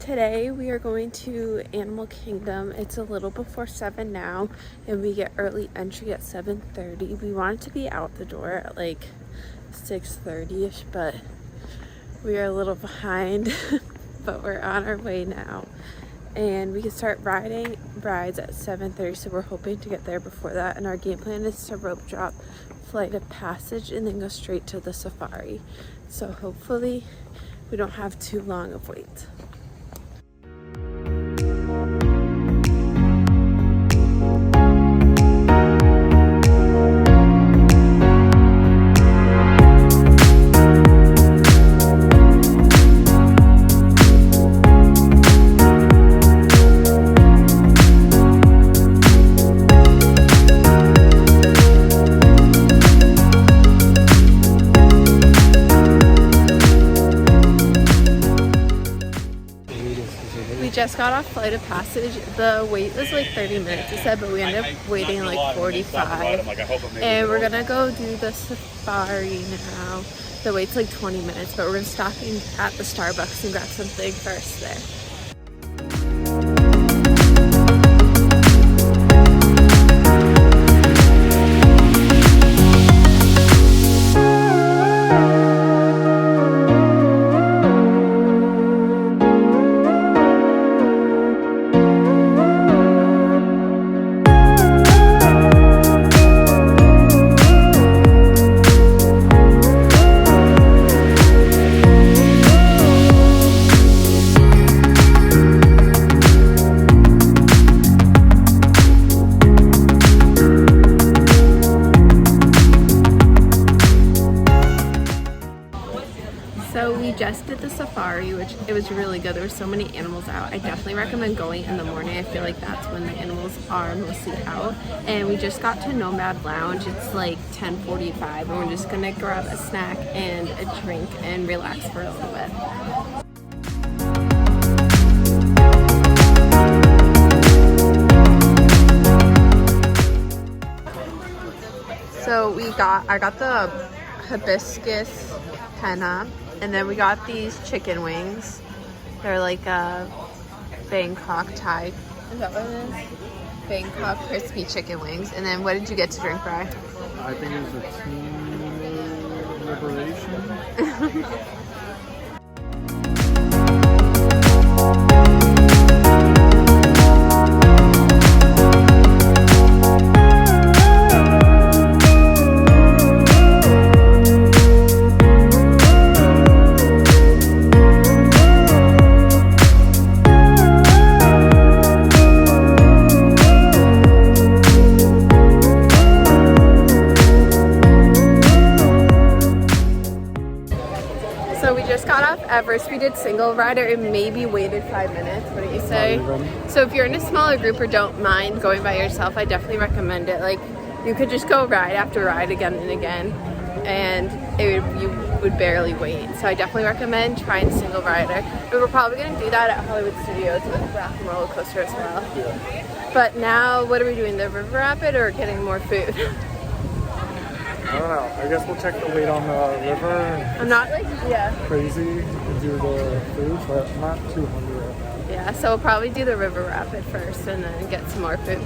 today we are going to Animal Kingdom. It's a little before 7 now, and we get early entry at 7:30. We wanted to be out the door at like 6:30ish, but we are a little behind. But we're on our way now, and we can start riding rides at 7:30, so we're hoping to get there before that. And our game plan is to rope drop Flight of Passage and then go straight to the safari, so hopefully we don't have too long of wait. Just got off Flight of Passage. The wait was like 30 minutes, it said, but we ended up waiting like 45. And we're gonna go do the safari now. The wait's like 20 minutes, but we're gonna stop at the Starbucks and grab something first there. So we just did the safari, which it was really good. There were so many animals out. I definitely recommend going in the morning. I feel like that's when the animals are mostly out. And we just got to Nomad Lounge. It's like 10:45, and we're just gonna grab a snack and a drink and relax for a little bit. So I got the hibiscus henna, and then we got these chicken wings. They're like a Bangkok Thai. Is that what it is? Bangkok crispy chicken wings. And then what did you get to drink, Bri? I think it was a Team Liberation. So we just got off Everest. We did single rider and maybe waited 5 minutes. What do you say? So if you're in a smaller group or don't mind going by yourself, I definitely recommend it. Like, you could just go ride after ride again and again, and you would barely wait. So I definitely recommend trying single rider. But we're probably going to do that at Hollywood Studios with Rock and Roller Coaster as well. Yeah. But now, what are we doing? The River Rapid or getting more food? I don't know. I guess we'll check the weight on the river. I'm not like, crazy and do the food, but I'm not too hungry right now. Yeah, so we'll probably do the River Rapid first and then get some more food.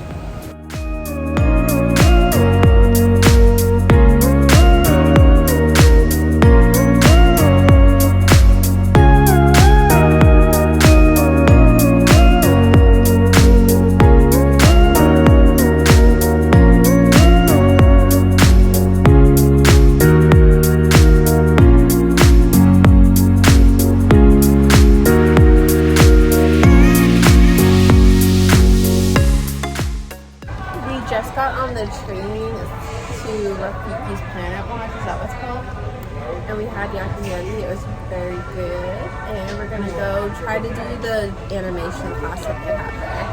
Just got on the train to Rafiki's Planet Watch, is that what's called? And we had yakinieri. It was very good. And we're gonna go try to do the animation class that they have there.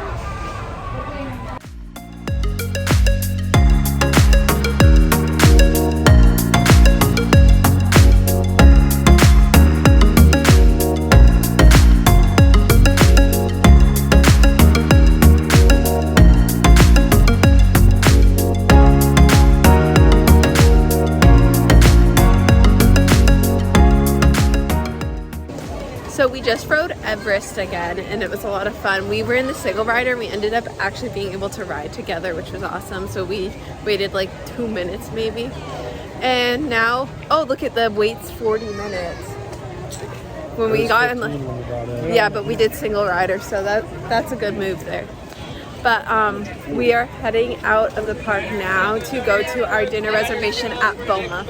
we just rode Everest again, and it was a lot of fun. We were in the single rider, and we ended up actually being able to ride together, which was awesome. So we waited like 2 minutes maybe. And now, oh, look at the wait's 40 minutes. When we got in, yeah, but we did single rider, so that's a good move there. But we are heading out of the park now to go to our dinner reservation at Boma.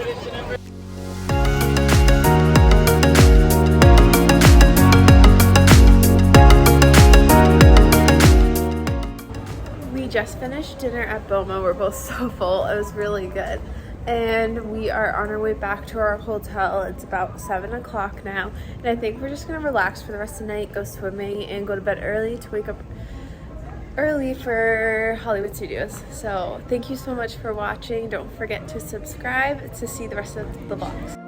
We just finished dinner at Boma. We're both so full. It was really good. And we are on our way back to our hotel. It's about 7 o'clock now. And I think we're just gonna relax for the rest of the night, go swimming, and go to bed early to wake up early for Hollywood Studios. So thank you so much for watching. Don't forget to subscribe to see the rest of the vlogs.